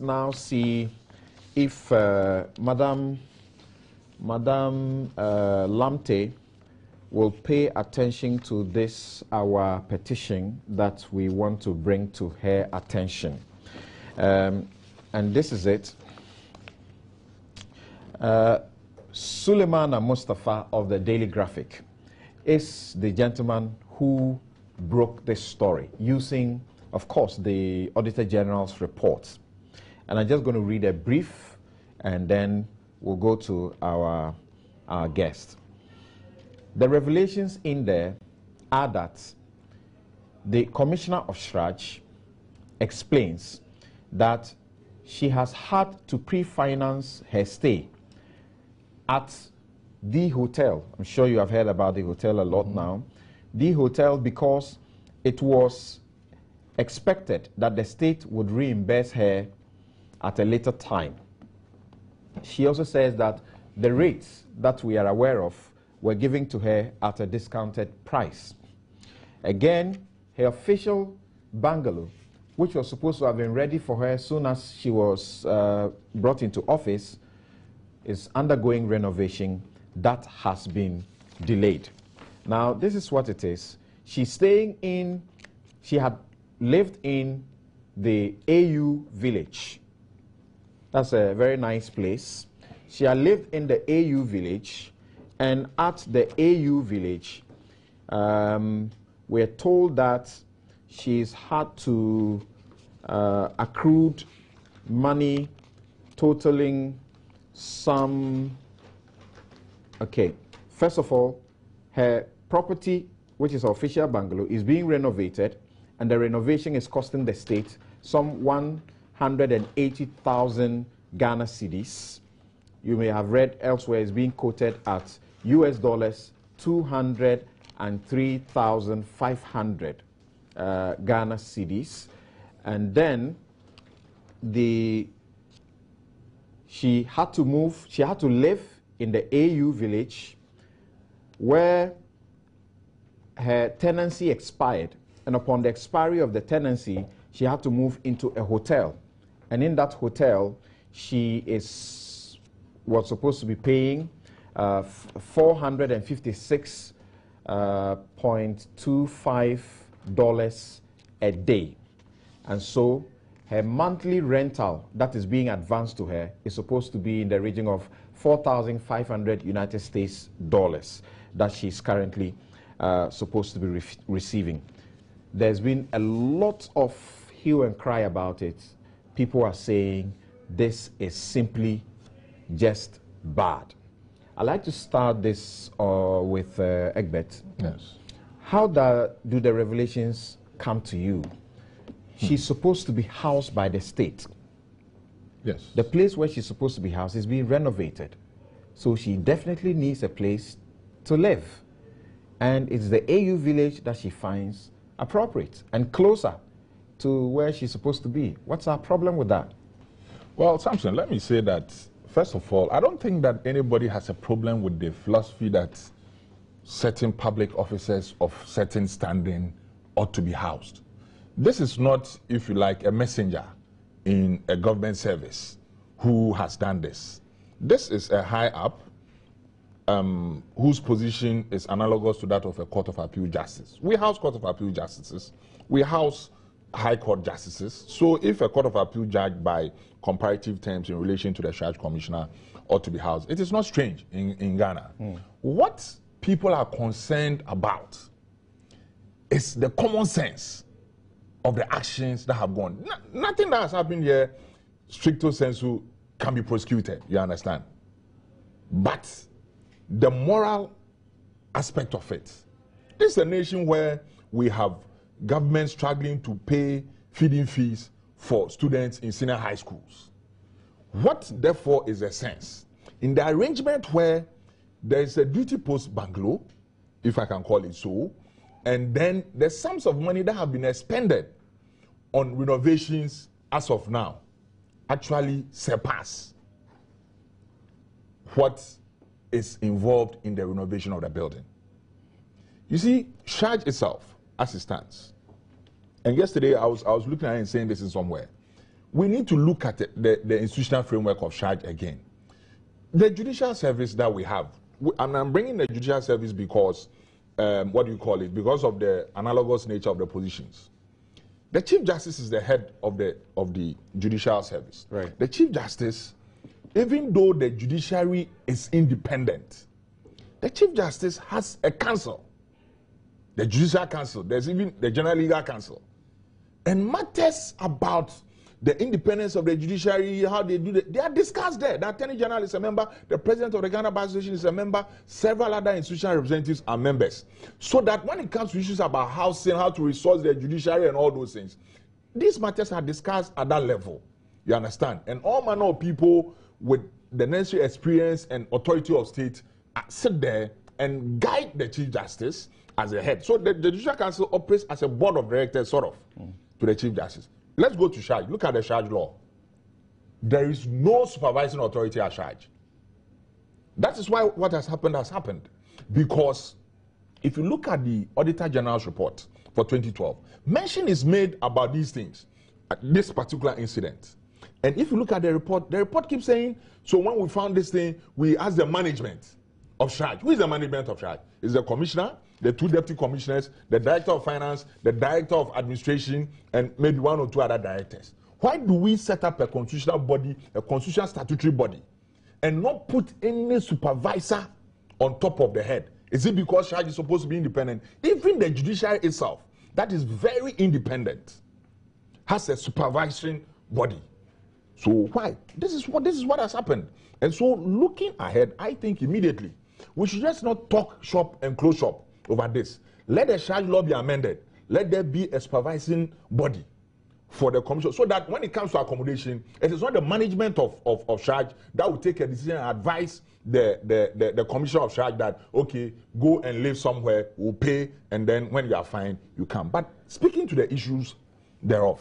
Now see if Madam Lamte will pay attention to this, our petition that we want to bring to her attention. And this is it. Suleimana Mustafa of the Daily Graphic is the gentleman who broke this story using, of course, the Auditor General's report. And I'm just going to read a brief, and then we'll go to our guest. The revelations in there are that the Commissioner of CHRAJ explains that she has had to pre-finance her stay at the hotel. I'm sure you have heard about the hotel a lot now. The hotel, because it was expected that the state would reimburse her at a later time. She also says that the rates that we are aware of were given to her at a discounted price. Again, her official bungalow, which was supposed to have been ready for her as soon as she was brought into office, is undergoing renovation that has been delayed. Now, this is what it is. She's staying in, she had lived in the AU village. That's a very nice place. She had lived in the AU village, and at the AU village, we're told that she's had to accrued money totaling some, okay, first of all, her property, which is her official bungalow, is being renovated, and the renovation is costing the state some 180,000 Ghana cedis. You may have read elsewhere it's being quoted at US dollars 203,500 Ghana cedis. And then she had to move, she had to live in the AU village where her tenancy expired. And upon the expiry of the tenancy, she had to move into a hotel. And in that hotel, she was supposed to be paying $456.25 a day. And so her monthly rental that is being advanced to her is supposed to be in the region of 4,500 United States dollars that she's currently supposed to be receiving. There's been a lot of hue and cry about it. People are saying this is simply just bad. I'd like to start this with Egbert. Yes. How do the revelations come to you? She's supposed to be housed by the state. Yes. The place where she's supposed to be housed is being renovated. So she definitely needs a place to live. And it's the AU village that she finds appropriate and closer to where she's supposed to be. What's our problem with that? Well, Samson, let me say that, first of all, I don't think that anybody has a problem with the philosophy that certain public officers of certain standing ought to be housed. This is not, if you like, a messenger in a government service who has done this. This is a high up whose position is analogous to that of a Court of Appeal justice. We house Court of Appeal justices. We house High Court justices. So if a Court of Appeal judge by comparative terms in relation to the CHRAJ commissioner ought to be housed, it is not strange in Ghana. What people are concerned about is the common sense of the actions that have gone. Nothing that has happened here, stricto sensu, can be prosecuted, you understand? But the moral aspect of it. This is a nation where we have government struggling to pay feeding fees for students in senior high schools. What, therefore, is the sense? In the arrangement where there is a duty post bungalow, if I can call it so, and then the sums of money that have been expended on renovations as of now actually surpass what is involved in the renovation of the building. You see, CHRAJ itself, as it stands, and yesterday I was looking at it and saying this in somewhere, we need to look at the institutional framework of CHRAJ again. The judicial service that we have, and I'm bringing the judicial service because, because of the analogous nature of the positions. The Chief Justice is the head of the judicial service. Right. The Chief Justice, even though the judiciary is independent, the Chief Justice has a council, the Judicial Council, there's even the General Legal Council. And matters about the independence of the judiciary, how they do it, they are discussed there. The Attorney General is a member, the President of the Ghana Bar Association is a member, several other institutional representatives are members. So that when it comes to issues about housing, how to resource the judiciary and all those things, these matters are discussed at that level. You understand? And all manner of people with the necessary experience and authority of state sit there and guide the Chief Justice as a head. So the Judicial Council operates as a board of directors, sort of, to the Chief Justice. Let's go to CHRAJ. Look at the CHRAJ law. There is no supervising authority at CHRAJ. That is why what has happened. Because if you look at the Auditor General's report for 2012, mention is made about these things, this particular incident. And if you look at the report keeps saying, so when we found this thing, we asked the management of CHRAJ. Who is the management of CHRAJ? Is the commissioner, the two deputy commissioners, the director of finance, the director of administration, and maybe one or two other directors. Why do we set up a constitutional body, a constitutional statutory body, and not put any supervisor on top of the head? Is it because CHRAJ is supposed to be independent? Even the judiciary itself, that is very independent, has a supervisory body. So why? This is what has happened. And so looking ahead, I think immediately we should just not talk shop and close shop over this. Let the CHRAJ law be amended. Let there be a supervising body for the commission, so that when it comes to accommodation, it is not the management of CHRAJ that will take a decision and advise the commissioner of CHRAJ that, okay, go and live somewhere, we'll pay, and then when you are fine, you come. But speaking to the issues thereof,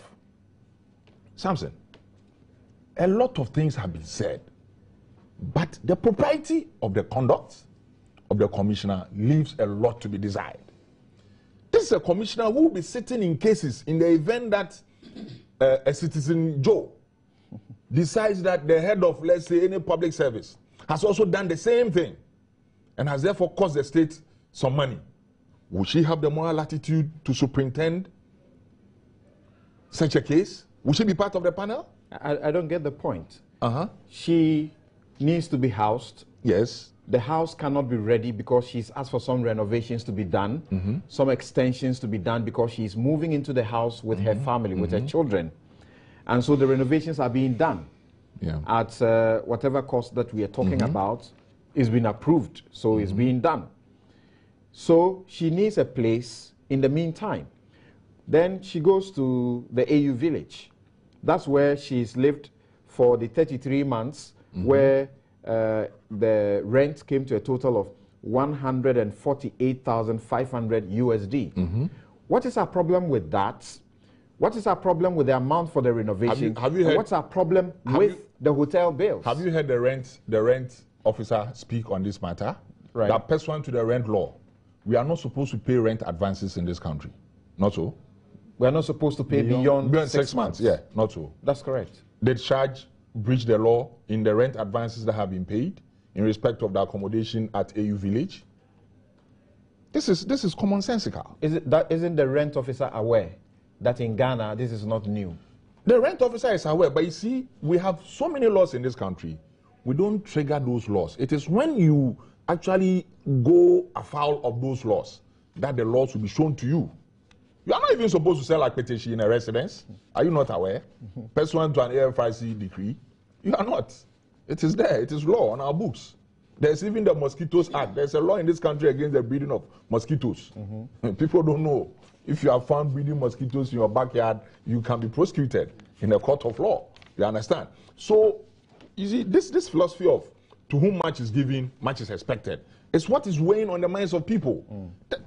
Samson, a lot of things have been said, but the propriety of the conduct of the commissioner leaves a lot to be desired. This is a commissioner who will be sitting in cases in the event that a citizen Joe decides that the head of, let's say, any public service has also done the same thing and has therefore cost the state some money. Will she have the moral latitude to superintend such a case? Will she be part of the panel? I don't get the point. Uh-huh. She needs to be housed. Yes. The house cannot be ready because she's asked for some renovations to be done, some extensions to be done because she's moving into the house with her family, with her children. And so the renovations are being done at whatever cost that we are talking about is being approved. So it's being done. So she needs a place in the meantime. Then she goes to the AU village. That's where she's lived for the 33 months where the rent came to a total of 148,500 USD. What is our problem with that? What is our problem with the amount for the renovation? Have you heard, what's our problem with the hotel bills? Have you heard the rent officer speak on this matter? Right. That pursuant to the rent law, we are not supposed to pay rent advances in this country. Not so. We are not supposed to pay beyond 6 months. Yeah, not so. That's correct. Did CHRAJ breach the law in the rent advances that have been paid in respect of the accommodation at AU Village? This is commonsensical. Isn't the rent officer aware that in Ghana this is not new? The rent officer is aware, but you see, we have so many laws in this country. We don't trigger those laws. It is when you actually go afoul of those laws that the laws will be shown to you. You are not even supposed to sell akpeteshi in a residence. Are you not aware? Pursuant to an AFIC decree, you are not. It is there. It is law on our books. There's even the Mosquitoes Act. There's a law in this country against the breeding of mosquitoes. People don't know. If you are found breeding mosquitoes in your backyard, you can be prosecuted in a court of law. You understand? So, you see, this philosophy of to whom much is given, much is expected, it's what is weighing on the minds of people.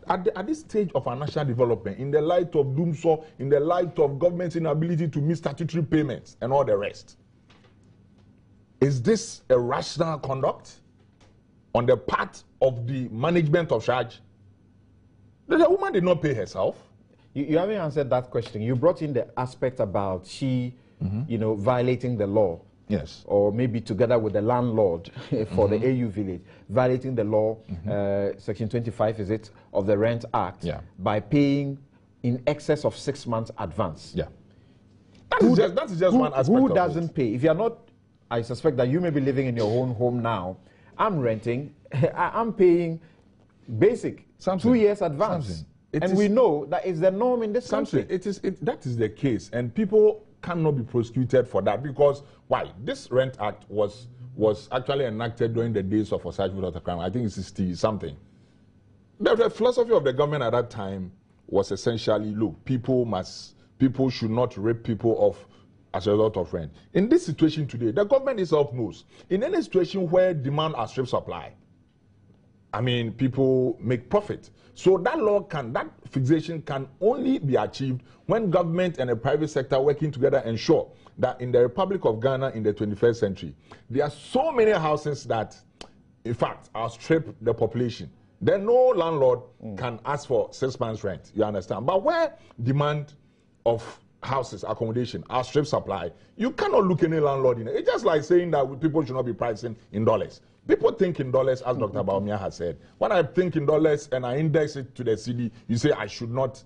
At this stage of our national development, in the light of doomsday, in the light of government's inability to meet statutory payments and all the rest, is this a rational conduct on the part of the management of CHRAJ? The woman did not pay herself. You haven't answered that question. You brought in the aspect about she you know, violating the law. Yes. Or maybe together with the landlord for the AU village, violating the law, Section 25, is it, of the Rent Act, by paying in excess of 6 months advance. Yeah. That is just one aspect Who of doesn't it. pay? If you're not, I suspect that you may be living in your own home now. I'm renting. I'm paying basic Something. 2 years advance. And we know that is the norm in this country. That is the case. And people cannot be prosecuted for that because why? This Rent Act was actually enacted during the days of Osage without a crime. I think it's 60 something. The philosophy of the government at that time was essentially, look, people should not rip people off as a result of rent. In this situation today, the government itself knows. In any situation where demand outstrips supply, I mean, people make profit. So that fixation can only be achieved when government and the private sector working together ensure that in the Republic of Ghana in the 21st century, there are so many houses that, in fact, outstrip the population. Then no landlord can ask for 6 months rent, you understand? But where demand of houses, accommodation, outstrip supply, you cannot look any landlord in it. It's just like saying that people should not be pricing in dollars. People think in dollars, as Dr. Baumia has said. When I think in dollars and I index it to the cedi, you say I should not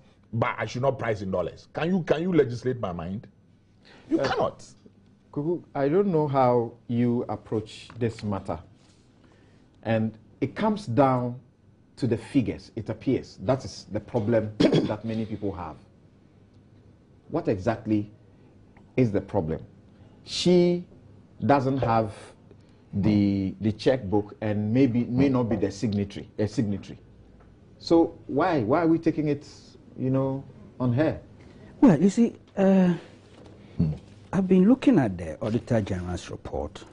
price in dollars. Can you legislate my mind? You cannot. Kuku, I don't know how you approach this matter. And it comes down to the figures, it appears. That is the problem that many people have. What exactly is the problem? She doesn't have the checkbook and may not be the signatory. So why are we taking it, you know, on her? Well, you see, I've been looking at the Auditor General's report,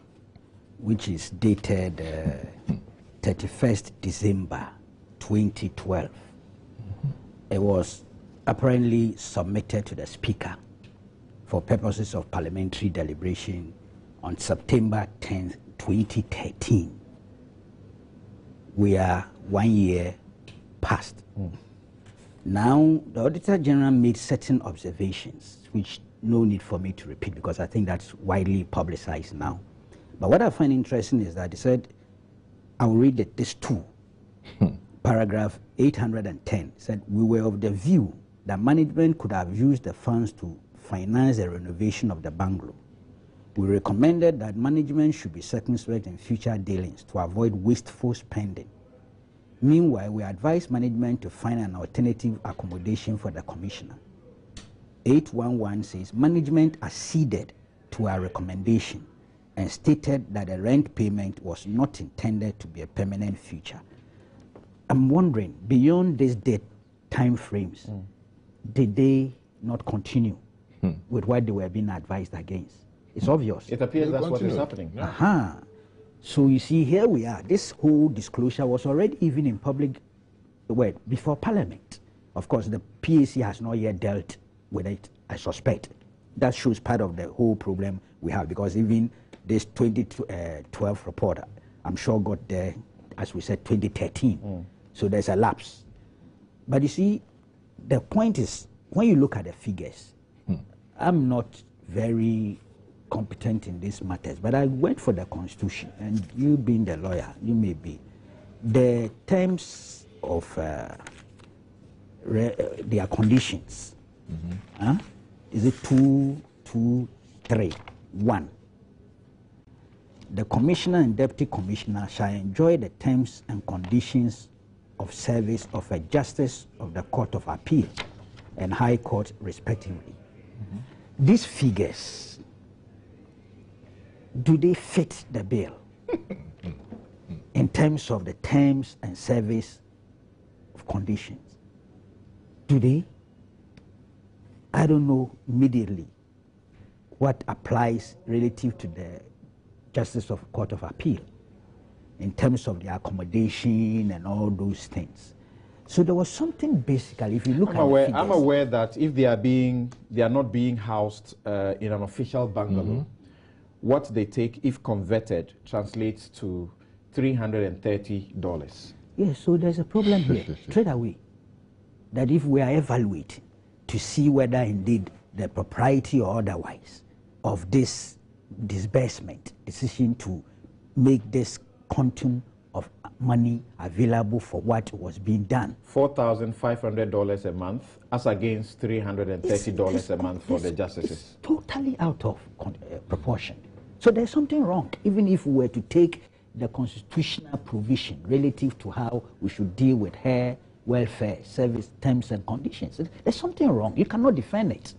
which is dated 31st December 2012. It was apparently submitted to the Speaker for purposes of parliamentary deliberation on September 10th, 2013. We are 1 year past. Now, the Auditor General made certain observations, which no need for me to repeat because I think that's widely publicized now. But what I find interesting is that he said, I'll read this too. Paragraph 810 said, we were of the view that management could have used the funds to finance the renovation of the bungalow. We recommended that management should be circumspect in future dealings to avoid wasteful spending. Meanwhile, we advised management to find an alternative accommodation for the commissioner. 811 says management acceded to our recommendation and stated that the rent payment was not intended to be a permanent feature. I'm wondering, beyond these time frames, did they not continue with what they were being advised against? It's obvious. It appears that's what is happening. Yeah. So you see, here we are. This whole disclosure was already even in public before Parliament. Of course, the PAC has not yet dealt with it, I suspect. That shows part of the whole problem we have, because even this 2012 report, I'm sure got there, as we said, 2013. So there's a lapse. But you see, the point is, when you look at the figures, I'm not very competent in these matters, but I went for the Constitution, and you being the lawyer, you may be. The terms of their conditions, is it 2, 2, 3, 1? The Commissioner and Deputy Commissioner shall enjoy the terms and conditions of service of a Justice of the Court of Appeal and High Court, respectively. These figures, do they fit the bill in terms of the terms and service of conditions? Do they? I don't know immediately what applies relative to the Justice of Court of Appeal in terms of the accommodation and all those things. So there was something basically, if you look at the figures, I'm aware that if they are not being housed in an official bungalow, what they take, if converted, translates to $330. Yes, so there's a problem here, straight away, that if we are evaluating to see whether indeed the propriety or otherwise, of this disbursement decision to make this quantum of money available for what was being done. $4,500 a month as against $330 a month for the justices. It's totally out of proportion. So there's something wrong, even if we were to take the constitutional provision relative to how we should deal with her welfare, service, terms and conditions. There's something wrong. You cannot defend it.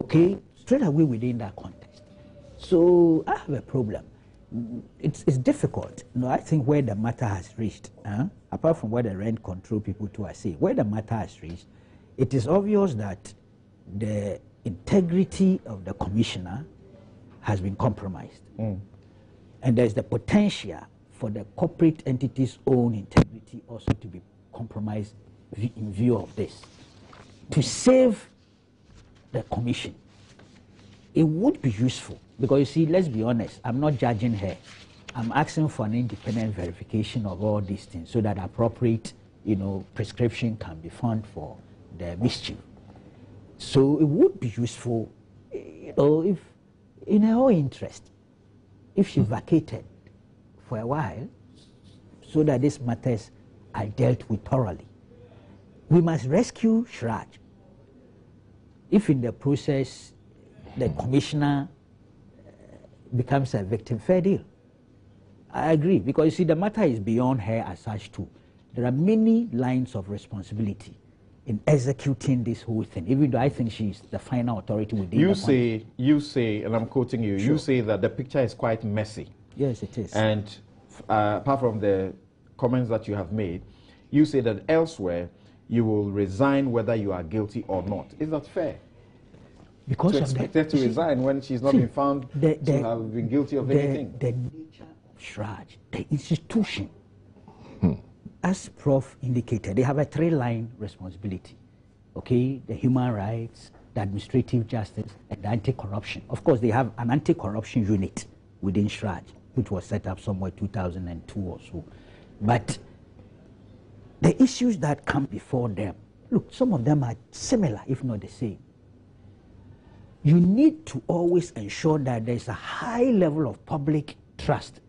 Okay? Straight away within that context. So I have a problem. It's difficult. You know, I think where the matter has reached, apart from what the rent control people too are saying, where the matter has reached, it is obvious that the integrity of the commissioner has been compromised. And there's the potential for the corporate entity's own integrity also to be compromised in view of this. To save the commission, it would be useful. Because you see, let's be honest, I'm not judging her. I'm asking for an independent verification of all these things so that appropriate, prescription can be found for the mischief. So it would be useful, if, in her own interest, if she vacated for a while so that these matters are dealt with thoroughly. We must rescue CHRAJ. If in the process the commissioner becomes a victim, fair deal. I agree, because you see, the matter is beyond her as such too. There are many lines of responsibility in executing this whole thing, even though I think she's the final authority within the You say, and I'm quoting you, Sure. you say that the picture is quite messy. Yes, it is. And apart from the comments that you have made, you say that elsewhere you will resign whether you are guilty or not. Is that fair? Because to of expect her to resign when she's not been found to have been guilty of anything. The nature of CHRAJ, the institution, as Prof indicated, they have a three-line responsibility. Okay, the human rights, the administrative justice, and the anti-corruption. Of course, they have an anti-corruption unit within CHRAJ, which was set up somewhere 2002 or so. But the issues that come before them, look, some of them are similar, if not the same. You need to always ensure that there's a high level of public trust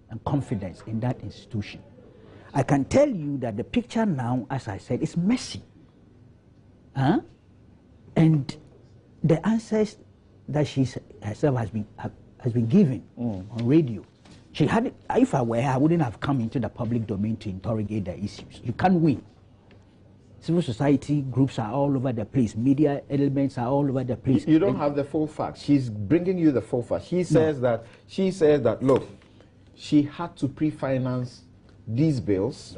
and confidence in that institution. I can tell you that the picture now, as I said, is messy. And the answers that she herself has been given on radio, she had, if I were her, I wouldn't have come into the public domain to interrogate the issues. You can't win. Civil society groups are all over the place. Media elements are all over the place. You don't have the full facts. She's bringing you the full facts. She says that look, she had to pre-finance these bills,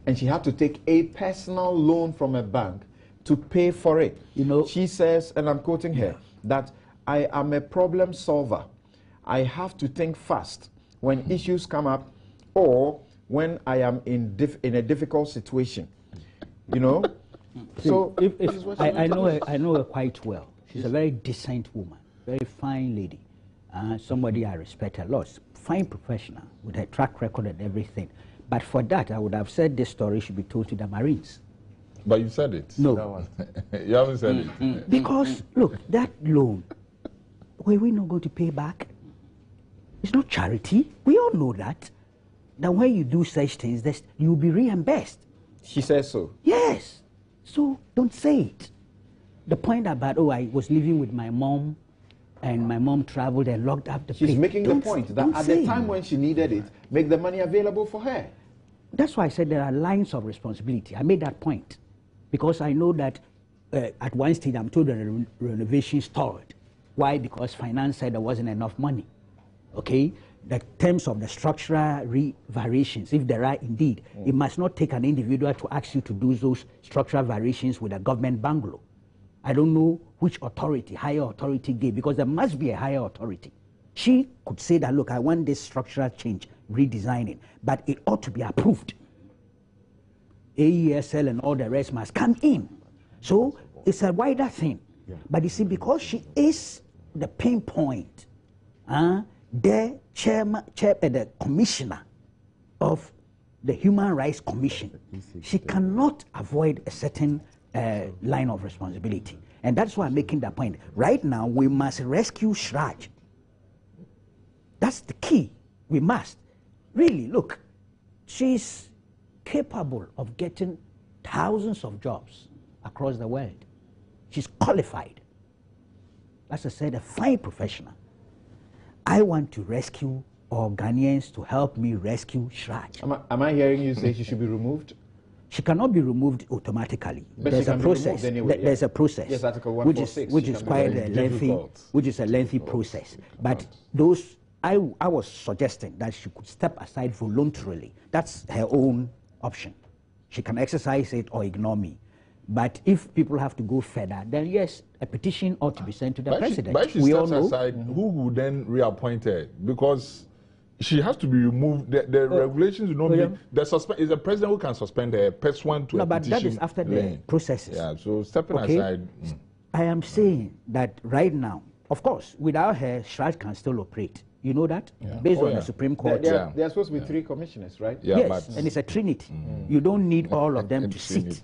and she had to take a personal loan from a bank to pay for it. She says, and I'm quoting her, that I am a problem solver. I have to think fast when issues come up or when I am in a difficult situation. So I know her quite well. She's a very decent woman, very fine lady, somebody I respect a lot. Fine professional with her track record and everything. But for that, I would have said this story should be told to the Marines. But you said it. No. You haven't said it. Because, look, that loan, were we not going to pay back? It's not charity. We all know that. That when you do such things, you'll be reimbursed. She says so. Yes. So don't say it. The point about, I was living with my mom, and my mom traveled and locked up the place. She's making the point that at the time when she needed it, make the money available for her. That's why I said there are lines of responsibility. I made that point because I know that at one stage I'm told the renovation stalled. Why? Because finance said there wasn't enough money. Okay? The terms of the structural variations, if there are indeed, it must not take an individual to ask you to do those structural variations with a government bungalow. I don't know which authority, higher authority gave, because there must be a higher authority. She could say that, look, I want this structural change, redesigning, but it ought to be approved. AESL and all the rest must come in. So it's a wider thing. But you see, because she is the pain point, the the commissioner of the Human Rights Commission, she cannot avoid a certain line of responsibility. And that's why I'm making that point. Right now, we must rescue CHRAJ. That's the key. We must. Really, look, she's capable of getting thousands of jobs across the world. She's qualified. As I said, a fine professional. I want to rescue, or Ghanaians to help me rescue CHRAJ. Am I hearing you say she should be removed? She cannot be removed automatically. But there's a process. Anyway, there's a process. Yes, Article which is quite a lengthy process. But those, I was suggesting that she could step aside voluntarily. That's her own option. She can exercise it or ignore me. But if people have to go further, then yes, a petition ought to be sent to the president. But if she steps aside, who would then reappoint her? Because she has to be removed. The regulations do not mean is the president who can suspend her pursuant to a petition. No, but that is after the processes. Yeah, so stepping aside. I am saying that right now, of course, without her, CHRAJ can still operate. You know that? Based on the Supreme Court. There are supposed to be 3 commissioners, right? Yeah, yes, and it's a trinity. You don't need all of them to sit.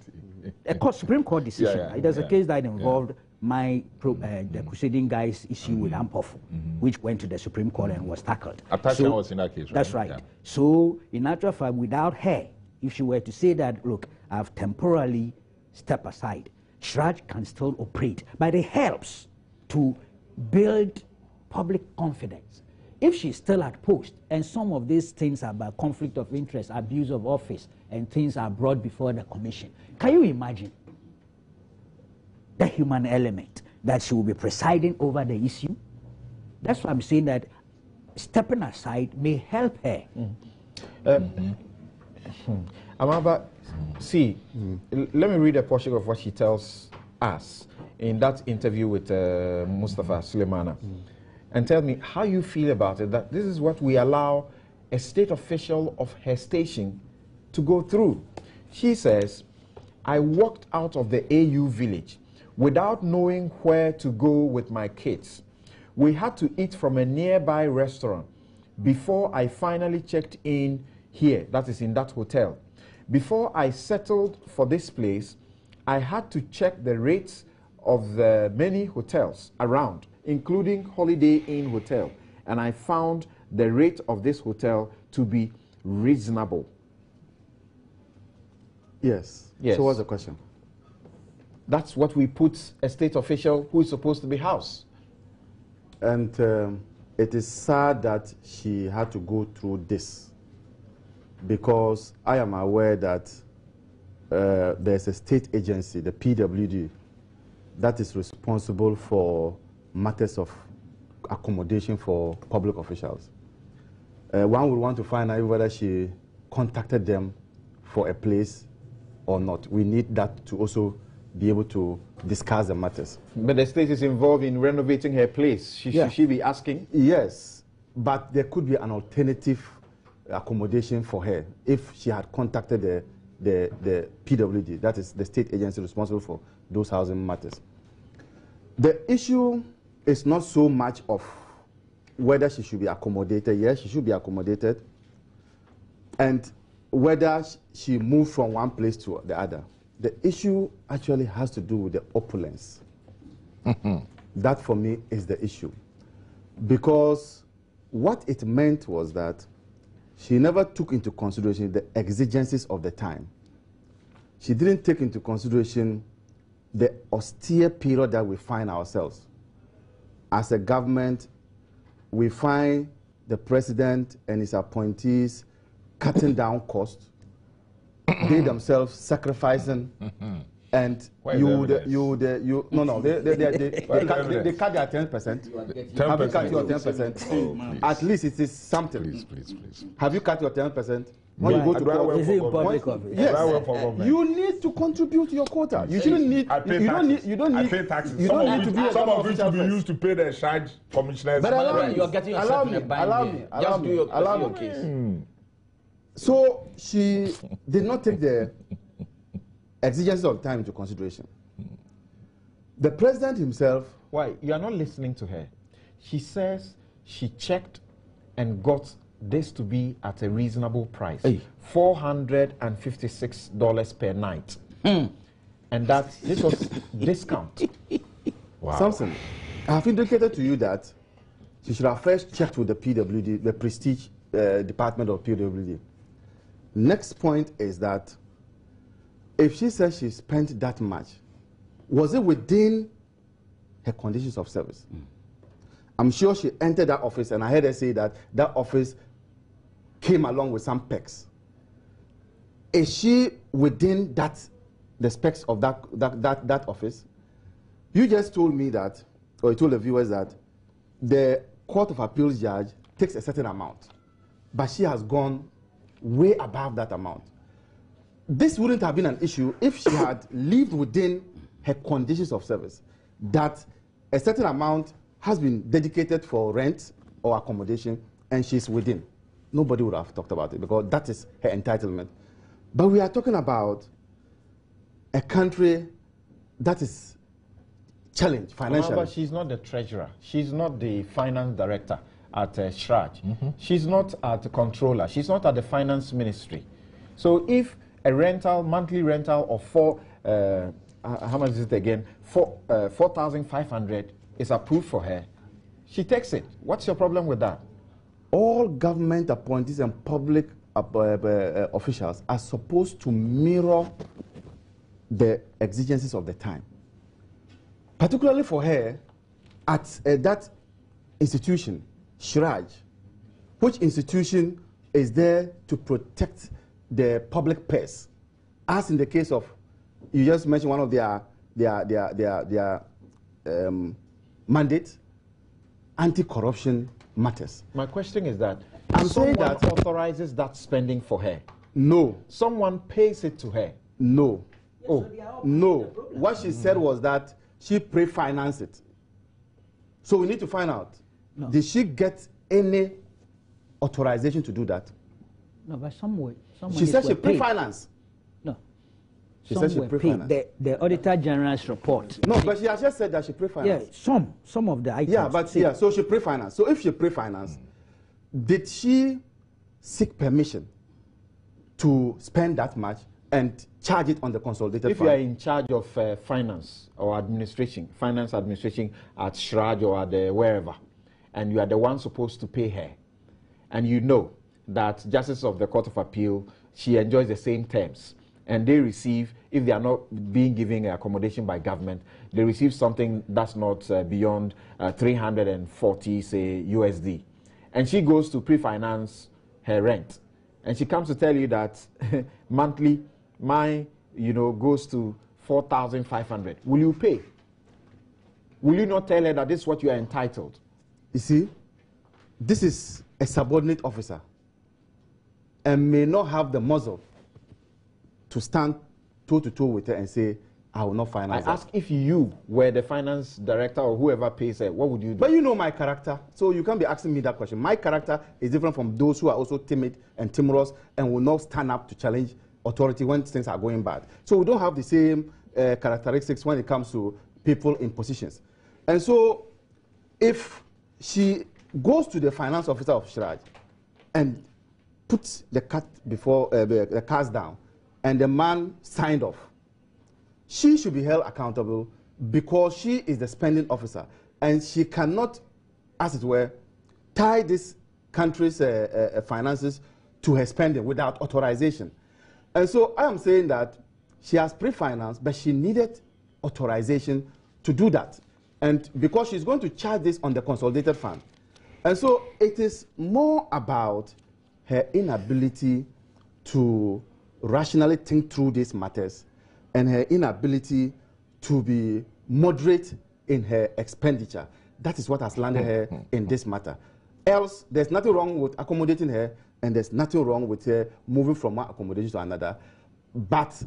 A Supreme Court decision. There's a case that involved the Crusading guys issue with Ampofu, which went to the Supreme Court and was tackled. Atacha was in that case, right? That's right. Yeah. So, in actual fact, without her, if she were to say that, look, I've temporarily stepped aside, CHRAJ can still operate, but it helps to build public confidence. If she's still at post, and some of these things about conflict of interest, abuse of office, and things are brought before the commission, can you imagine the human element that she will be presiding over the issue? That's why I'm saying that stepping aside may help her. Amaba, see, let me read a portion of what she tells us in that interview with Mustafa Sulemana. And tell me how you feel about it, that this is what we allow a state official of her station to go through. She says, I walked out of the AU village without knowing where to go with my kids. We had to eat from a nearby restaurant before I finally checked in here, that is in that hotel. Before I settled for this place, I had to check the rates of the many hotels around, including Holiday Inn Hotel, and I found the rate of this hotel to be reasonable. Yes. So what's the question? That's what we put a state official who is supposed to be house. And it is sad that she had to go through this, because I am aware that there's a state agency, the PWD, that is responsible for matters of accommodation for public officials. One would want to find out whether she contacted them for a place or not. We need that to also be able to discuss the matters. But the state is involved in renovating her place. Should she be asking? Yes, but there could be an alternative accommodation for her if she had contacted the PWD, that is the state agency responsible for those housing matters. The issue is not so much of whether she should be accommodated. Yes, she should be accommodated. And whether she moved from one place to the other. The issue actually has to do with the opulence. That, for me, is the issue. Because what it meant was that she never took into consideration the exigencies of the time. She didn't take into consideration the austere period that we find ourselves. As a government, we find the president and his appointees cutting down costs, they themselves sacrificing, and they cut their 10%. Have you cut your 10%? At least it is something. Please. Have you cut your 10%? When you go to court, is it in public office? Yes, you need to contribute to your quota. You shouldn't need. You don't need. I pay taxes. You don't need to be. Some of it will be used to pay the CHRAJ commissioners. But you're getting yourself in a bind. Just do your case. So she did not take the exigencies of time into consideration. The president himself. Why? You are not listening to her. She says she checked and got this to be at a reasonable price. $456 per night. And that this was discount. Wow. Samson, I have indicated to you that she should have first checked with the PWD, the prestige department of PWD. Next point is that if she says she spent that much, was it within her conditions of service? I'm sure she entered that office, and I heard her say that that office came along with some perks. Is she within the specs of that office? You just told me that, or you told the viewers that the Court of Appeals judge takes a certain amount, but she has gone way above that amount. This wouldn't have been an issue if she had lived within her conditions of service, that a certain amount has been dedicated for rent or accommodation, and she's within. Nobody would have talked about it because that is her entitlement. But we are talking about a country that is challenged financially. But she's not the treasurer. She's not the finance director at CHRAJ. She's not at the controller. She's not at the finance ministry. So if a rental, monthly rental of how much is it again? 4,500 is approved for her, she takes it. What's your problem with that? All government appointees and public officials are supposed to mirror the exigencies of the time. Particularly for her, at that institution, CHRAJ, which institution is there to protect the public purse, as in the case of, you just mentioned one of their mandates, anti-corruption matters. My question is that I'm saying someone that authorizes that spending for her. No. Someone pays it to her. No. Oh, no. What she said was that she pre-financed it. So we need to find out, did she get any authorization to do that? No, but some she said she pre-financed. No. She said she pre-financed. The Auditor General's report. No, but she has just said that she pre-financed. Yeah, some of the items. Yeah, but yeah, so she pre-financed. So if she pre-financed, did she seek permission to spend that much and charge it on the consolidated if fund? you are in charge of finance or administration, finance administration at CHRAJ or at wherever, and you are the one supposed to pay her, and you know that Justice of the Court of Appeal, she enjoys the same terms, and they receive, if they are not being given accommodation by government, they receive something that's not beyond 340, say, USD. And she goes to pre-finance her rent. And she comes to tell you that monthly, mine, goes to 4,500. Will you pay? Will you not tell her that this is what you are entitled? You see, this is a subordinate officer and may not have the muzzle to stand toe-to-toe with her and say, I will not finance I ask if you were the finance director or whoever pays her, what would you do? But you know my character, so you can't be asking me that question. My character is different from those who are also timid and timorous and will not stand up to challenge authority when things are going bad. So we don't have the same characteristics when it comes to people in positions. And so if she goes to the finance officer of CHRAJ and puts the cat before the cards down and the man signed off, she should be held accountable because she is the spending officer and she cannot, as it were, tie this country's finances to her spending without authorization. And so I am saying that she has pre-financed, but she needed authorization to do that. And because she's going to charge this on the consolidated fund. And so it is more about her inability to rationally think through these matters and her inability to be moderate in her expenditure. That is what has landed her in this matter. Else, there's nothing wrong with accommodating her, and there's nothing wrong with her moving from one accommodation to another. But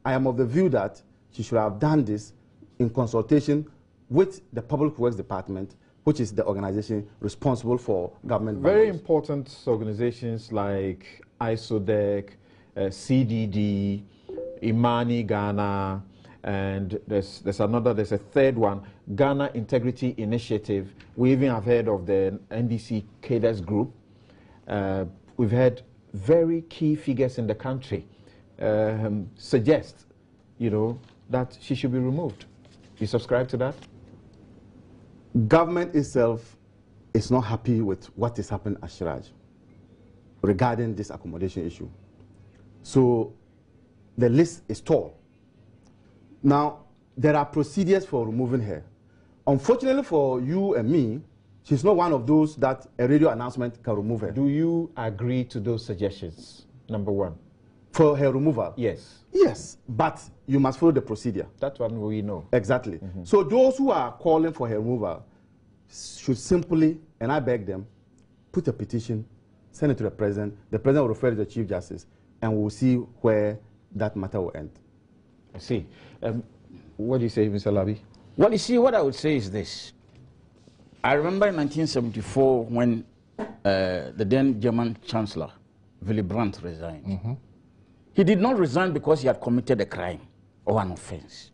I am of the view that she should have done this in consultation with the Public Works Department, which is the organization responsible for government. Very important organizations like ISODEC, CDD, Imani Ghana, and there's a third one, Ghana Integrity Initiative. We even have heard of the NDC Cadres Group. We've heard very key figures in the country suggest, that she should be removed. You subscribe to that? government itself is not happy with what is happening at CHRAJ regarding this accommodation issue. So the list is tall. Now, there are procedures for removing her. Unfortunately for you and me, she's not one of those that a radio announcement can remove her. Do you agree to those suggestions, number one? For her removal? Yes. Yes, but you must follow the procedure. That one we know. Exactly. So those who are calling for her removal should simply, and I beg them, put a petition, send it to the president. The president will refer it to the Chief Justice, and we'll see where that matter will end. I see. What do you say, Mr. Labi? Well, you see, what I would say is this. I remember in 1974 when the then German Chancellor, Willy Brandt, resigned. He did not resign because he had committed a crime or an offense.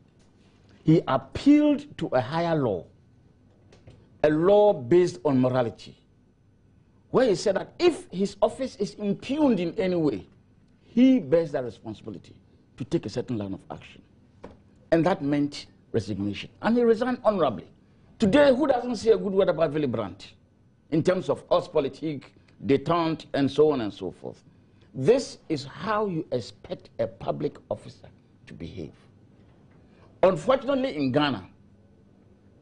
He appealed to a higher law, a law based on morality, where he said that if his office is impugned in any way, he bears that responsibility to take a certain line of action. And that meant resignation. And he resigned honorably. Today, who doesn't say a good word about Willy Brandt in terms of Ostpolitik, détente, and so on and so forth? This is how you expect a public officer to behave. Unfortunately, in Ghana,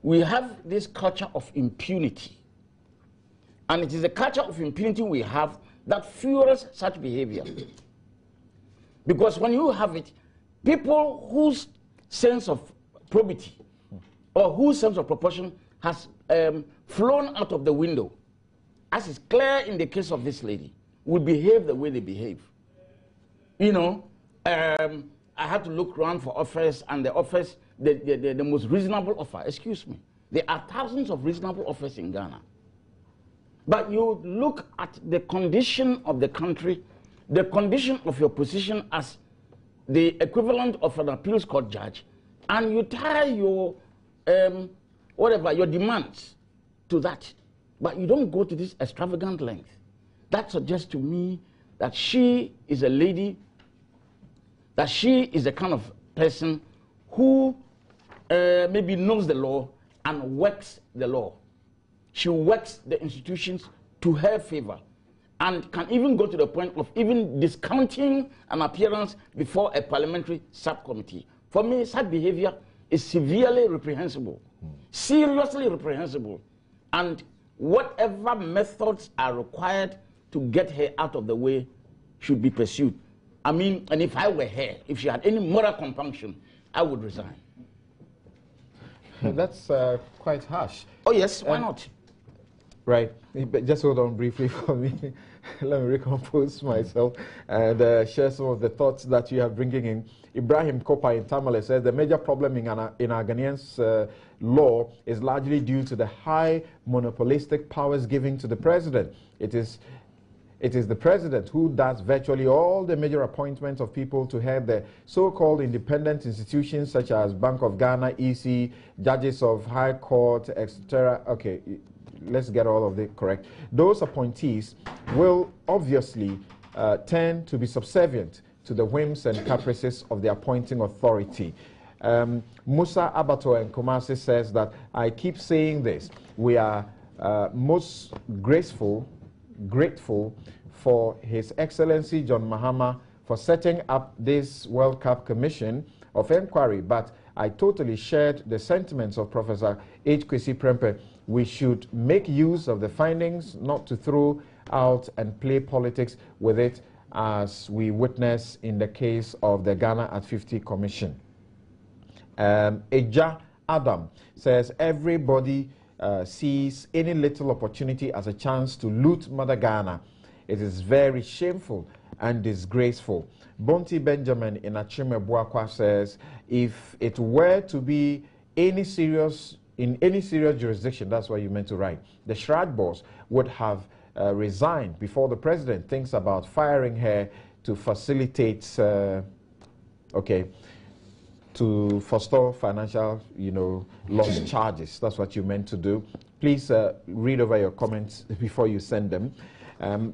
we have this culture of impunity. And it is a culture of impunity we have that fuels such behavior. Because when you have it, people whose sense of probity or whose sense of proportion has flown out of the window, as is clear in the case of this lady, will behave the way they behave. You know, I had to look around for offers, and the offers, the most reasonable offer, excuse me, there are thousands of reasonable offers in Ghana. But you look at the condition of the country, the condition of your position as the equivalent of an appeals court judge, and you tie your, your demands to that. But you don't go to this extravagant length. That suggests to me that she is a lady, that she is the kind of person who maybe knows the law and works the law. She works the institutions to her favor and can even go to the point of even discounting an appearance before a parliamentary subcommittee. For me, such behavior is severely reprehensible, seriously reprehensible, and whatever methods are required to get her out of the way should be pursued. I mean, and if I were her, if she had any moral compunction, I would resign. That's quite harsh. Oh yes, why not? Right. But just hold on briefly for me. Let me recompose myself and share some of the thoughts that you are bringing in. Ibrahim Kopa in Tamale says the major problem in our Ghanaians' law is largely due to the high monopolistic powers given to the president. It is the president who does virtually all the major appointments of people to head the so-called independent institutions such as Bank of Ghana, EC, judges of High Court, etc. Okay, let's get all of it correct. Those appointees will obviously tend to be subservient to the whims and caprices of the appointing authority. Musa Abato and Kumasi says that I keep saying this. We are most grateful for His Excellency John Mahama for setting up this World Cup Commission of Inquiry, but I totally shared the sentiments of Professor H. Kwesi Prempeh. We should make use of the findings, not to throw out and play politics with it, as we witness in the case of the Ghana at 50 Commission. Eja Adam says everybody sees any little opportunity as a chance to loot Mother Ghana. It is very shameful and disgraceful. Bonti Benjamin in Achime Buakwa says if it were to be in any serious jurisdiction, that's what you meant to write, the CHRAJ boss would have resigned before the president thinks about firing her to facilitate, to forestall financial, loss charges. That's what you meant to do. Please read over your comments before you send them.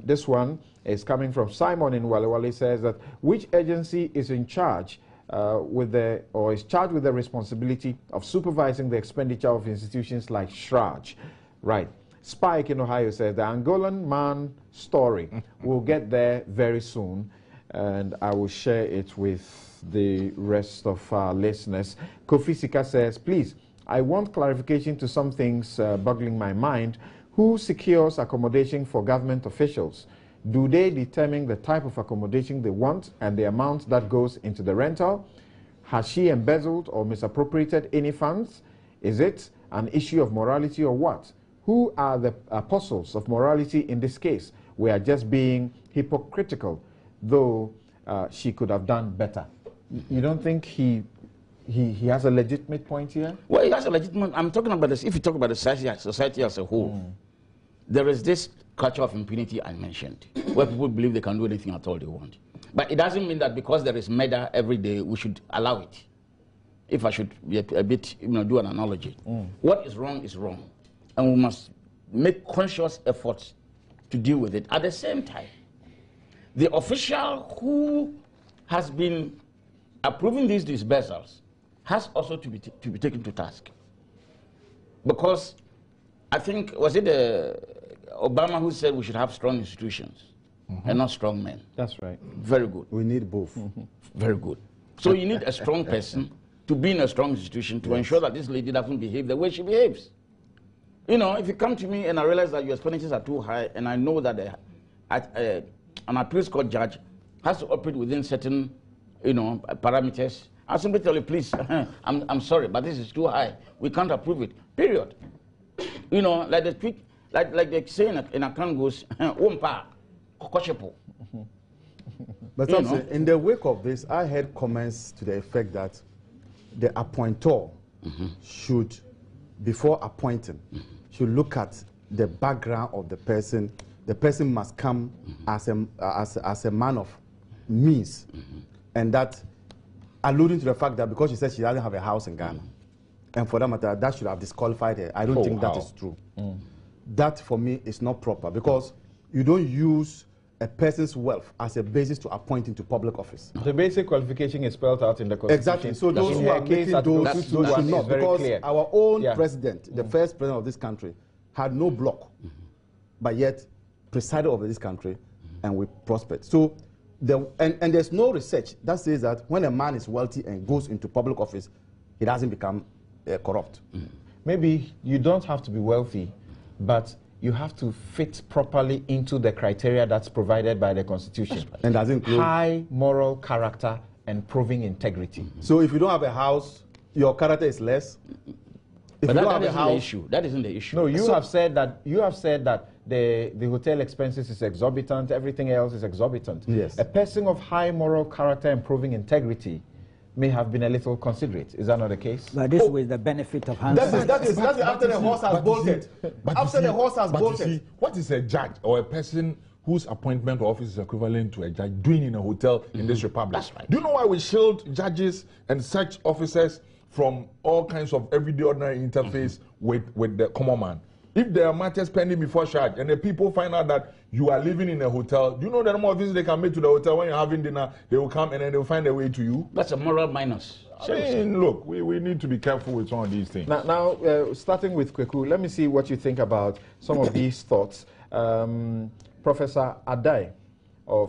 This one is coming from Simon in Walewale. Says that which agency is in charge is charged with the responsibility of supervising the expenditure of institutions like CHRAJ. Right. Spike in Ohio says the Angolan man story. We'll get there very soon, and I will share it with the rest of our listeners. Kofi Sika says, please, I want clarification to some things boggling my mind. Who secures accommodation for government officials? Do they determine the type of accommodation they want and the amount that goes into the rental? Has she embezzled or misappropriated any funds? Is it an issue of morality or what? Who are the apostles of morality in this case? We are just being hypocritical, though she could have done better. You don't think he has a legitimate point here? Well, he has a legitimate. I'm talking about this. If you talk about the society as a whole, there is this culture of impunity I mentioned, where people believe they can do anything at all they want. But it doesn't mean that because there is murder every day, we should allow it. If I should be a bit, do an analogy. What is wrong, and we must make conscious efforts to deal with it. At the same time, the official who has been approving these disbursals has also to be taken to task. Because I think, was it Obama who said we should have strong institutions and not strong men? That's right. Very good. We need both. Very good. So you need a strong person to be in a strong institution to ensure that this lady doesn't behave the way she behaves. If you come to me and I realize that your expenditures are too high, and I know that an appeals court judge has to operate within certain, parameters, I'll simply tell you, please, I'm sorry, but this is too high. We can't approve it. Period. Like the tweet, like they say in a can goes, But in the wake of this, I heard comments to the effect that the appointor should, before appointing, should look at the background of the person. The person must come as a man of means, and that, alluding to the fact that because she said she doesn't have a house in Ghana, and for that matter, that should have disqualified her. I don't think that is true. That, for me, is not proper, because you don't use a person's wealth as a basis to appoint into public office. The basic qualification is spelled out in the Constitution. Exactly. So those who are making those should not, because clear. Our own president, the first president of this country, had no block, but yet presided over this country, and we prospered. So, and there's no research that says that when a man is wealthy and goes into public office, he doesn't become corrupt. Maybe you don't have to be wealthy, but you have to fit properly into the criteria that's provided by the Constitution. And that includes high moral character and proving integrity. So if you don't have a house, your character is less. If but you that, don't have that a isn't house, the issue. That isn't the issue. No, you have said that the hotel expenses is exorbitant, everything else is exorbitant. Yes. A person of high moral character and proving integrity may have been a little considerate. Is that not the case? But this with the benefit of hindsight. that is after the horse has bolted. After the horse has bolted. What is a judge or a person whose appointment or office is equivalent to a judge doing in a hotel in this republic? That's right. Do you know why we shield judges and such officers from all kinds of everyday ordinary interface with the common man? If there are matters pending before CHRAJ and the people find out that you are living in a hotel, do you know the number of visits they can make to the hotel when you're having dinner? They will come and then they'll find their way to you. That's a moral minus. I mean, look, we need to be careful with some of these things. Now starting with Kweku, let me see what you think about some of these thoughts. Professor Adai,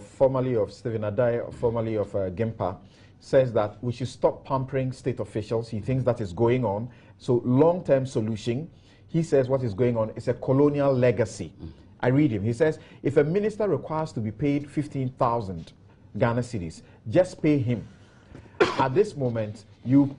formerly of Stephen Adai, formerly of GIMPA, says that we should stop pampering state officials. He thinks that is going on. So long-term solution, he says what is going on is a colonial legacy. I read him. He says, if a minister requires to be paid 15,000 Ghana cedis, just pay him. At this moment, you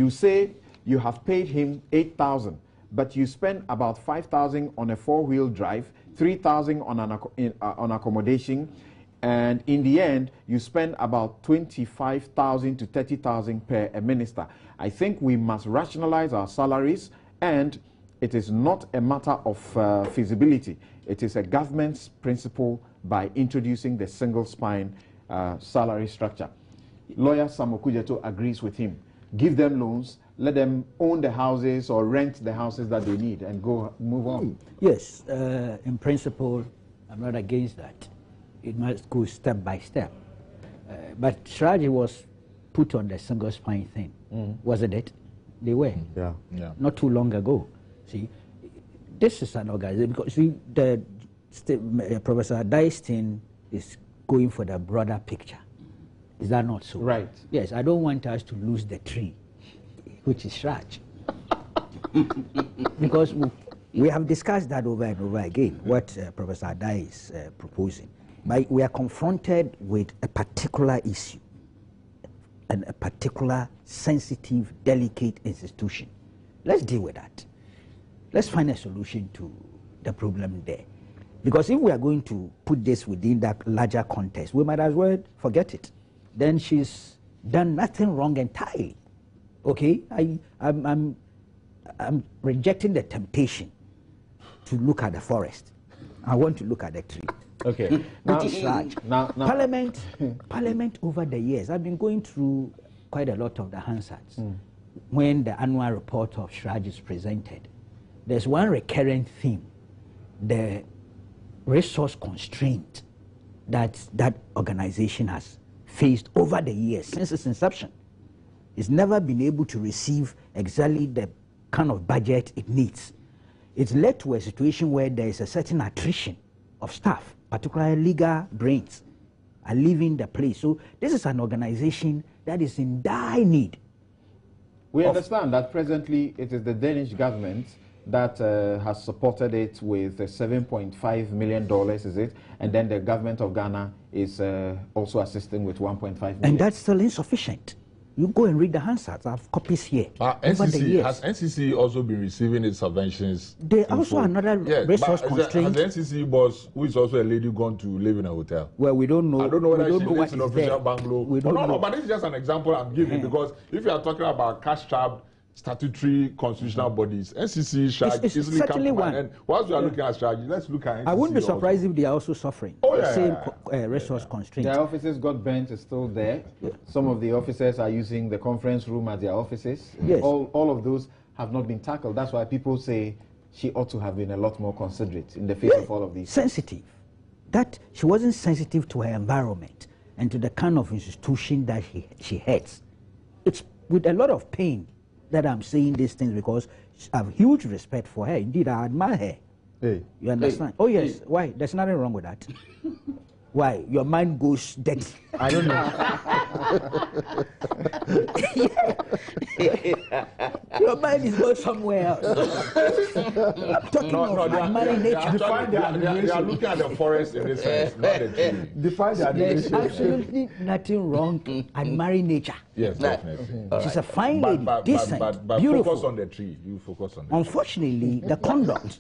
say you have paid him 8,000, but you spend about 5,000 on a four-wheel drive, 3,000 on accommodation, and in the end, you spend about 25,000 to 30,000 per a minister. I think we must rationalize our salaries, and it is not a matter of feasibility. It is a government's principle by introducing the single spine salary structure. Lawyer Sam Okujeto agrees with him. Give them loans, let them own the houses or rent the houses that they need and move on. Yes, in principle, I'm not against that. It must go step by step. But CHRAJ was put on the single spine thing. Wasn't it? They were. Yeah. Yeah. Not too long ago. See, this is an organization because see, Professor Dyston is going for the broader picture. Is that not so? Right. Yes, I don't want us to lose the tree, which is CHRAJ. Because we have discussed that over and over again, what Professor Adai is proposing. But we are confronted with a particular issue and a particular sensitive, delicate institution. Let's deal with that. Let's find a solution to the problem there. Because if we are going to put this within that larger context, we might as well forget it. Then she's done nothing wrong entirely. Okay? I'm rejecting the temptation to look at the forest. I want to look at the tree. Okay. Which is CHRAJ. Now, Parliament over the years, I've been going through quite a lot of the Hansards. When the annual report of CHRAJ is presented, there's one recurrent theme, the resource constraint that that organization has faced over the years since its inception. It's never been able to receive exactly the kind of budget it needs. It's led to a situation where there is a certain attrition of staff, particularly legal brains, are leaving the place. So this is an organization that is in dire need. we understand that presently it is the Danish government that has supported it with $7.5 million, is it? And then the government of Ghana is also assisting with 1.5 million. And that's still insufficient. You go and read the Hansards. I have copies here. Over the years. Has NCC also been receiving its subventions? They also another resource constraint. Has the NCC boss, who is also a lady, gone to live in a hotel? Well, we don't know. I don't know whether she what lives in is official there. bungalow. We don't know. No, but this is just an example I'm giving because if you are talking about cash-strapped statutory constitutional bodies, NCC, CHRAJ It's easily come certainly to mind. one. And whilst we are looking at CHRAJ, let's look at NCC I wouldn't be also. surprised if they are also suffering the same resource constraint. Their offices got bent, is still there. Some of the officers are using the conference room as their offices. Yes. All of those have not been tackled. That's why people say she ought to have been a lot more considerate in the face of all of these. Sensitive. That she wasn't sensitive to her environment and to the kind of institution that she heads. It's with a lot of pain that I'm saying these things because I have huge respect for her. Indeed, I admire her. Hey. You understand? Oh, yes. Why? There's nothing wrong with that. Why? Your mind goes dirty. I don't know. Your mind is going somewhere else. I'm talking of admiring nature. They are looking at the forest in this sense, not the tree. Define the There's admiration. absolutely nothing wrong admiring nature. Yes, definitely. She's a fine lady, decent, but beautiful. focus on the tree. You focus on the Unfortunately, the conduct.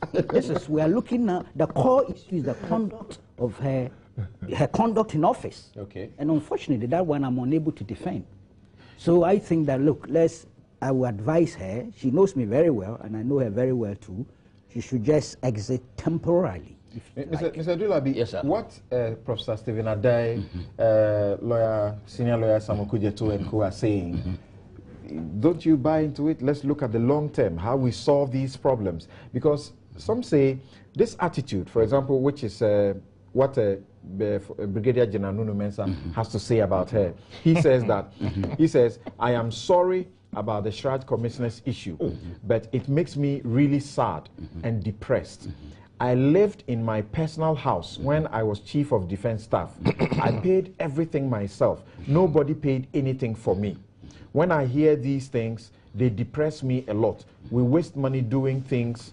We are looking now. The core issue is the conduct of her conduct in office. Okay. And unfortunately, that one I'm unable to defend. So I think that look, I will advise her. She knows me very well, and I know her very well too. She should just exit temporarily. Mr. Dulabi, Yes, sir. what Professor Stephen Adai, senior lawyer Samuel Kujetu and co are saying, don't you buy into it? Let's look at the long term, how we solve these problems. Because some say this attitude, for example, which is what Brigadier General Nuno Mensah has to say about her. He says that, he says, I am sorry about the CHRAJ commissioners issue, but it makes me really sad and depressed. I lived in my personal house when I was Chief of Defense Staff. I paid everything myself. Nobody paid anything for me. When I hear these things, they depress me a lot. We waste money doing things,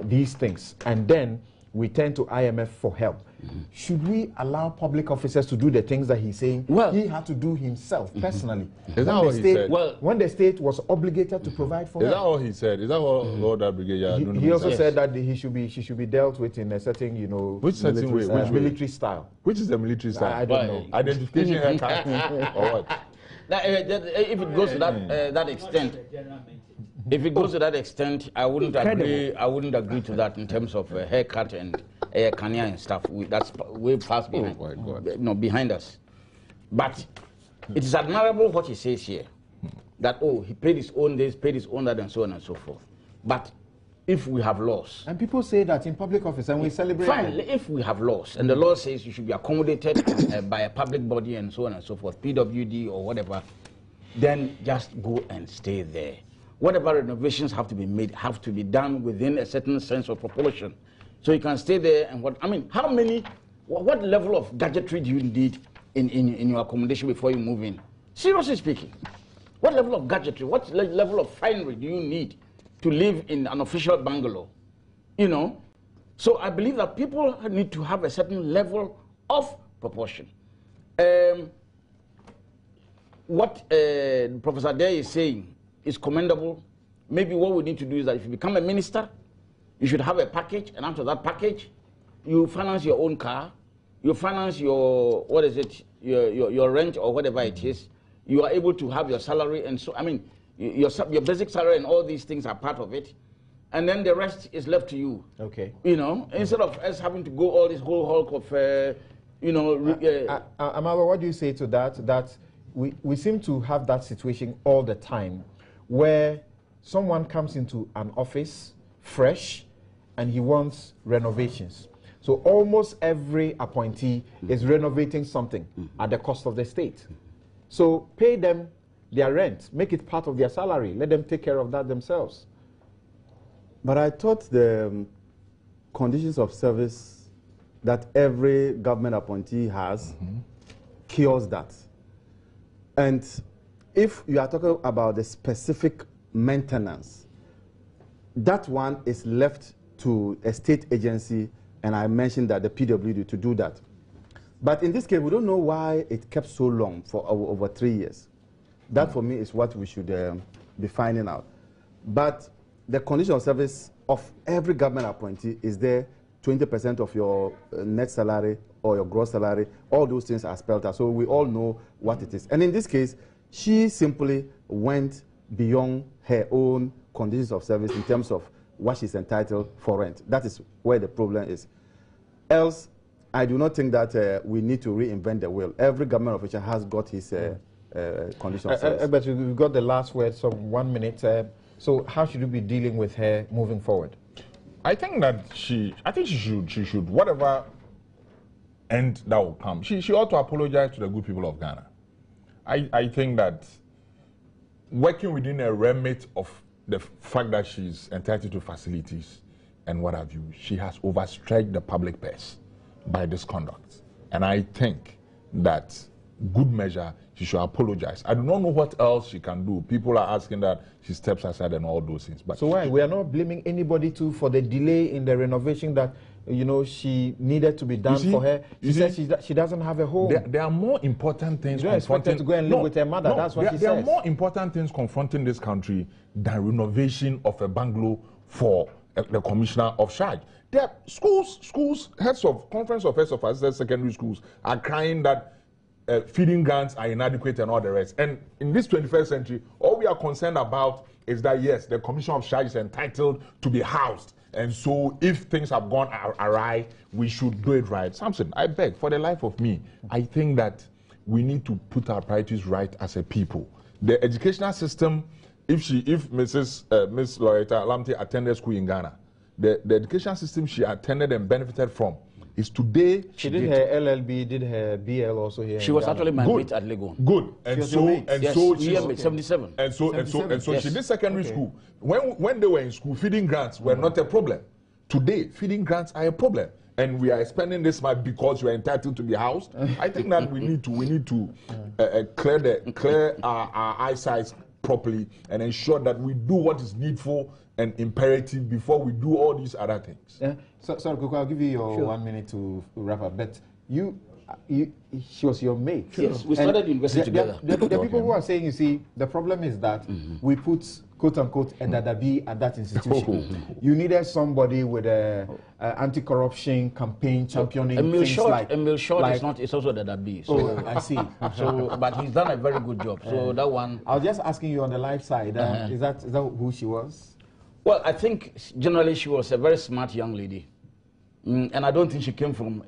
these things, and then we turn to IMF for help. Should we allow public officers to do the things that he's saying he had to do himself personally? Is that what he said? Well, When the state was obligated to provide for Is that help. all he said? Is that what that brigadier? He also said that she should be dealt with in a certain, Which certain way? Which way? military style. Which is the military style? I don't know. Identification haircut or what? If it goes to that extent, if it goes to that extent, I wouldn't agree. I wouldn't agree to that in terms of haircut and Kenya and stuff. That's way past behind, behind us. But it is admirable what he says here, that he paid his own this, paid his own that, and so on and so forth. But if we have laws, And people say that in public office, and we celebrate. fine. If we have laws, and the law says you should be accommodated by a public body and so on and so forth, PWD or whatever, then just go and stay there. Whatever renovations have to be made have to be done within a certain sense of proportion. So you can stay there and what level of gadgetry do you need in your accommodation before you move in? Seriously speaking, what level of gadgetry, what level of finery do you need to live in an official bungalow? You know? So I believe that people need to have a certain level of proportion. What Professor Day is saying is commendable. Maybe what we need to do is that if you become a minister, you should have a package, and after that package, you finance your own car, you finance your, what is it, your rent or whatever it is. You are able to have your salary, and so, I mean, your basic salary and all these things are part of it. And then the rest is left to you. Okay. You know, instead of us having to go all this whole hulk of, Amaba, what do you say to that? That we seem to have that situation all the time where someone comes into an office fresh and he wants renovations. So almost every appointee is renovating something at the cost of the state. So pay them their rent, make it part of their salary, let them take care of that themselves. But I thought the conditions of service that every government appointee has cures that. And if you are talking about the specific maintenance, that one is left to a state agency, and I mentioned that the PWD to do that. But in this case, we don't know why it kept so long for over 3 years. That for me is what we should be finding out. But the condition of service of every government appointee is there 20% of your net salary or your gross salary. All those things are spelled out, so we all know what it is. And in this case, she simply went beyond her own conditions of service in terms of what she's entitled for rent. That is where the problem is. Else, I do not think that we need to reinvent the wheel. Every government official has got his condition of service. But we've got the last word, so 1 minute. So how should you be dealing with her moving forward? I think that she should, whatever end that will come, she ought to apologize to the good people of Ghana. I think that working within a remit of the fact that she's entitled to facilities and what have you, she has overstretched the public purse by this conduct. And I think that good measure, she should apologize. I do not know what else she can do. People are asking that she steps aside and all those things. But so why? We are not blaming anybody too for the delay in the renovation that, you know, she needed to be done for her. She said she doesn't have a home. There are more important things. You don't expect her to go and live with her mother. That's what she says. There are more important things confronting this country than renovation of a bungalow for the commissioner of CHRAJ. There are schools, heads of assistant secondary schools are crying that feeding grants are inadequate and all the rest. And in this 21st century, all we are concerned about is that, yes, the commissioner of CHRAJ is entitled to be housed. And so if things have gone awry, we should do it right. Samson, I beg, for the life of me, I think that we need to put our priorities right as a people. The educational system, if Miss Loretta Lamte attended school in Ghana, the education system she attended and benefited from is today. She did her LLB, did her BL also here. She was actually my mate at Legon. Good. And so she 77. And so she did secondary school. When they were in school, feeding grants were not a problem. Today, feeding grants are a problem. And we are spending this much because you are entitled to be housed. I think that we need to clear our eyesight properly and ensure that we do what is needful and imperative before we do all these other things. Yeah. So, sorry, Kuku, I'll give you your 1 minute to wrap up. But she was your mate. Yes, we started university together. The people who are saying, you see, the problem is that we put, quote unquote, a dadabi at that institution. You needed somebody with a anti-corruption campaign championing things like... Emil Short is also a dadabi. So I see. But he's done a very good job. So that one... I was just asking you on the life side, is that who she was? Well, I think generally she was a very smart young lady. And I don't think she came from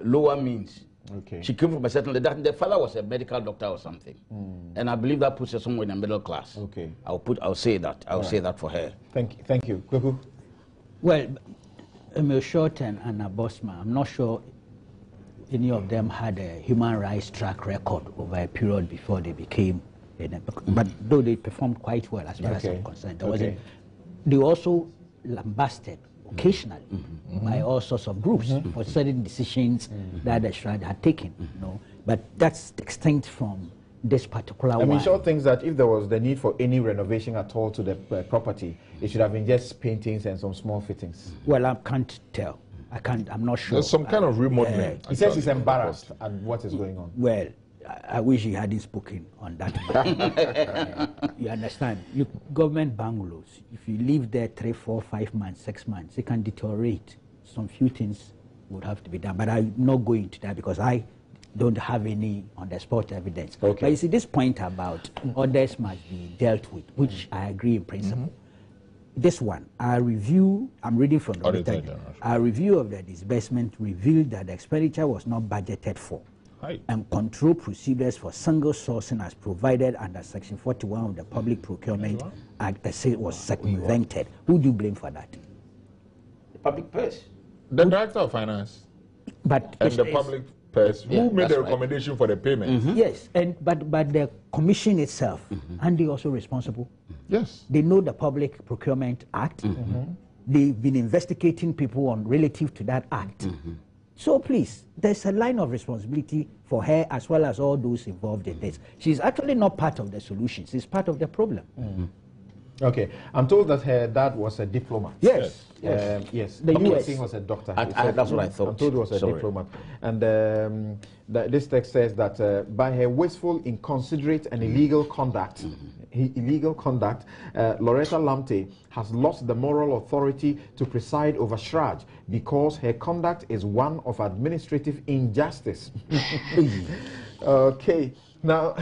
lower means. Okay. She came from a certain... The father was a medical doctor or something. And I believe that puts her somewhere in the middle class. Okay. I'll say that. I'll say that for her. Thank you. Kweku? Well, Emil Short and Anna Bosma, I'm not sure any of them had a human rights track record over a period before they became But though they performed quite well as far as I'm concerned, there wasn't. They also lambasted occasionally by all sorts of groups for certain decisions that the CHRAJ had taken. You know, but that's extinct from this particular one. I mean, sure things that if there was the need for any renovation at all to the property, it should have been just paintings and some small fittings. Well, I can't tell. I'm not sure. There's some kind of remodeling. He says he's embarrassed at what is going on. Well, I wish he hadn't spoken on that. You understand? Government bungalows, if you live there 3, 4, 5 months, 6 months, it can deteriorate. Some few things would have to be done. But I'm not going to that because I don't have any on-the-spot evidence. But you see, this point about others must be dealt with, which I agree in principle. This one, I'm reading from the Audit. Our review of the disbursement revealed that the expenditure was not budgeted for. And control procedures for single sourcing as provided under Section 41 of the Public Procurement Act was circumvented. Who do you blame for that? The public purse. The Director of Finance. But and the public purse. Who made the recommendation for the payment? Yes, but the commission itself, and they also responsible? Yes. They know the Public Procurement Act. They've been investigating people on relative to that act. So please, there's a line of responsibility for her as well as all those involved in this. She's actually not part of the solution. She's part of the problem. Okay. I'm told that her dad was a diplomat. Yes. Yes. The US. He was a doctor. That's what I thought. I'm told he was a diplomat. And this text says that by her wasteful, inconsiderate, and illegal conduct, Loretta Lamte has lost the moral authority to preside over CHRAJ because her conduct is one of administrative injustice. Okay. Now,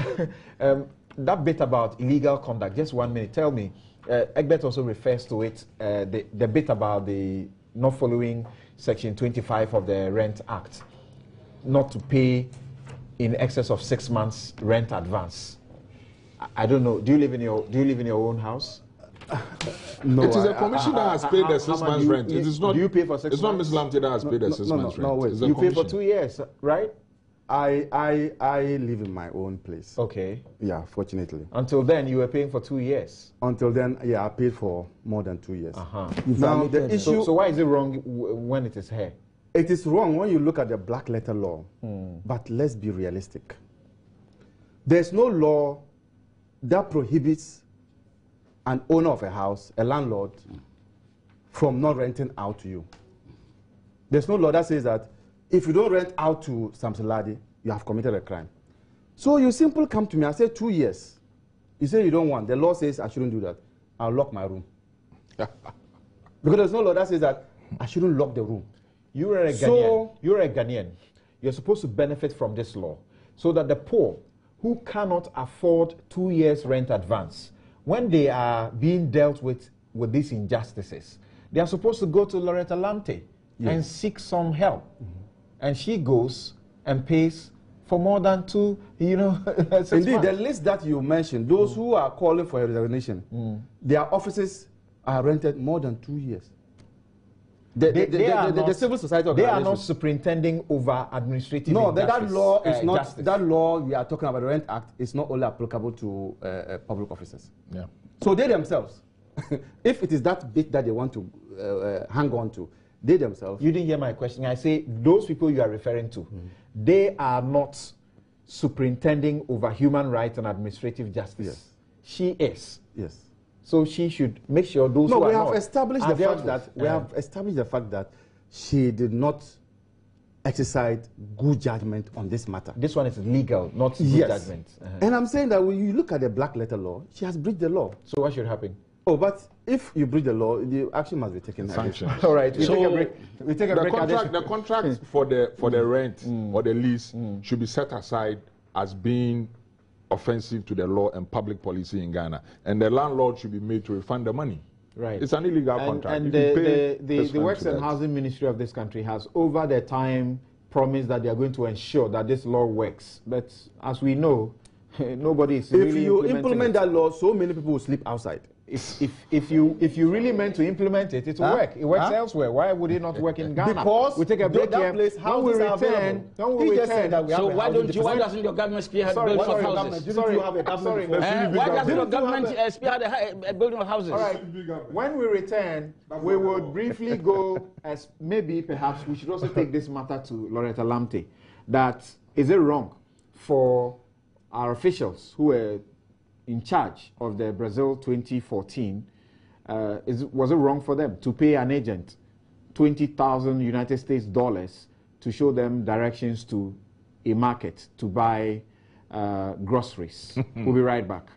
that bit about illegal conduct, just 1 minute. Tell me, Egbert also refers to it, the bit about the not following Section 25 of the Rent Act, not to pay in excess of 6 months rent advance. I don't know. Do you live in your own house? No. It is a commission that has paid the 6 months rent. It is not. Do you pay for 6 months? It's not Ms. Lamte that has paid the 6 months rent. No, wait. You pay for 2 years, right? I live in my own place. Okay. Yeah, fortunately. Until then, you were paying for 2 years. Until then, yeah, I paid for more than 2 years. Now the issue. So why is it wrong when it is here? It is wrong when you look at the black letter law. But let's be realistic. There's no law that prohibits an owner of a house, a landlord, from not renting out to you. There's no law that says that if you don't rent out to Samson Ladi, you have committed a crime. So you simply come to me and say 2 years. You say you don't want. The law says I shouldn't do that. I'll lock my room. Because there's no law that says that I shouldn't lock the room. You are a Ghanaian. You're a Ghanaian. You're supposed to benefit from this law so that the poor who cannot afford 2 years rent advance, when they are being dealt with these injustices, they are supposed to go to Loretta Lamte and seek some help. And she goes and pays for more than 2, Indeed, the list that you mentioned, those who are calling for a resignation, their offices are rented more than 2 years. The civil society they are not superintending over administrative injustice. That law is not justice. That law we are talking about, the Rent Act, is not only applicable to public officers. Yeah. So they themselves, if it is that bit that they want to hang on to, they themselves. You didn't hear my question. I say those people you are referring to, they are not superintending over human rights and administrative justice. Yes. She is. Yes. So she should make sure those who are not. We have established the fact that she did not exercise good judgment on this matter. This one is legal, not good judgment. And I'm saying that when you look at the black letter law, she has breached the law. So what should happen? Oh, but if you breach the law, the action must be taken. Sanctions. All right, we take a break. We take a break. The contract for the rent or the lease should be set aside as being offensive to the law and public policy in Ghana, and the landlord should be made to refund the money. Right. It's an illegal contract. And the Works and Housing Ministry of this country has over the time promised that they are going to ensure that this law works. But as we know, nobody is really implement that law, so many people will sleep outside. if you really meant to implement it, it will work. It works elsewhere. Why would it not work in Ghana? Because we take a break here. When we return, so why doesn't your government spearhead building of houses? Why doesn't your government spearhead building of houses? All right. When we return, we will briefly go as maybe perhaps we should also take this matter to Loretta Lamte. That is it wrong for our officials who were in charge of the Brazil 2014, was it wrong for them to pay an agent 20,000 United States dollars to show them directions to a market to buy groceries? We'll be right back.